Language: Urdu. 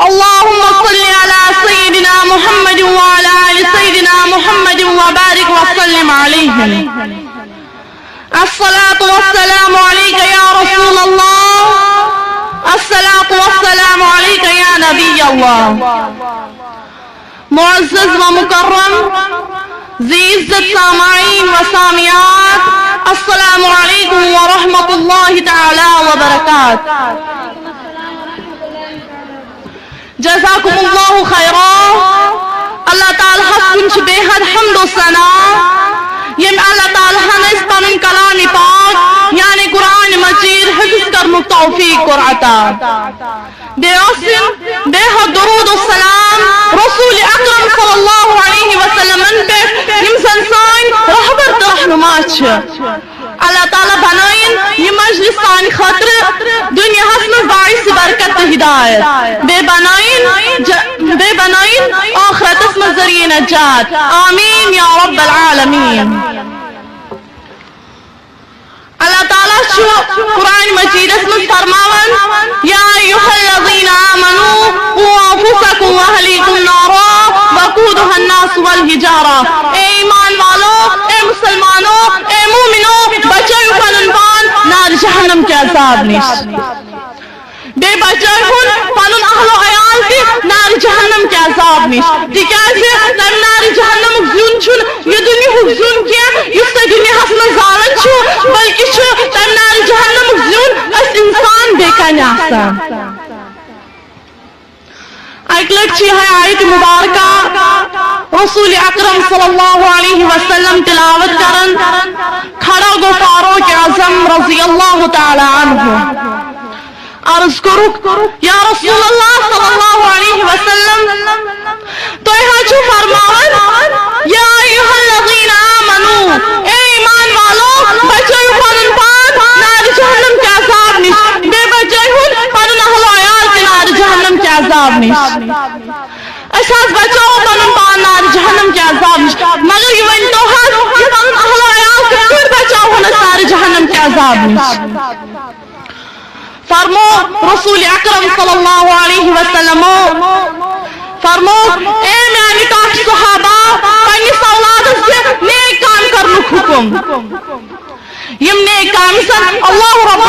اللهم صل على سيدنا محمد وعلى آل سيدنا محمد وبارك وسلم عليهم. الصلاة والسلام عليك يا رسول الله، الصلاة والسلام عليك يا نبي الله. معزز ومكرم ذي عزت سامعين وسامعات، السلام عليكم ورحمة الله تعالى وبركاته. جزاكم الله خيرا. اللہ تعالیٰ ہس بے حد حمد و ثنا یم اللہ تعالیٰ ہس پن کلام پاک یعنی قرآن مجید حفظ کرن توفیق کور عطا. بے حد درود و سلام رسول اکرم صلی اللہ علیہ وسلم پہ یم زن سان رہبر تو رہنما چھ. اللہ تعالیٰ بنائن یہ مجلس سان خاطر دنیا میں باعث برکت ہدایت، بے بنائن آخرت میں ذریعہ نجات. آمین یا رب العالمین. اللہ تعالیٰ قرآن مجید میں فرماون یا ایھا الذین آمنوا قوا انفسکم واہلیکم نارا وقودھا الناس والحجارہ. اے ایمان والو، اے مسلمانوں، اے مومنوں، بچائیو پنن پان نار جہنم کے عذاب نش. بے بچائیو پنن اہل و عیال تہ نار جہنم کے عذاب نش. تکیازِ تم نار جہنم زیون چھن یہ دنیا زیون کیا اس تہ دنیا میں زالن چھو، بلکہ چھو تم نار جہنم زیون اس انسان بے کن آسان. ایک لڑکی ہے آیت مبارکہ رسول اکرم صلی اللہ علیہ وسلم تلاوت کرن. کھڑا گو فاروق اعظم رضی اللہ تعالی عنہ عرض کرو یا رسول اللہ صلی اللہ علیہ وسلم تو یہاں چھو فرماون یا ایھا الذین آمنو، اے ایمان والو بچائیو پنن پان نار جہنم کے عذاب نش. بے بچائیو پنن اہل و عیال کے نار جہنم کے عذاب نش. اساس بچاؤ پنن پان نار جہنم کے عذاب نش، مگر یہ ون تو ہے کہ پنن اہل و عیال کے بچاؤ نار جہنم کے عذاب نش. فرمو رسول اکرم صلی اللہ علیہ وسلم فرمو اے میانی پاک صحابہ پنس اولاد سے نیک کام کرنک حکم. یم نیک کام سن اللہ رب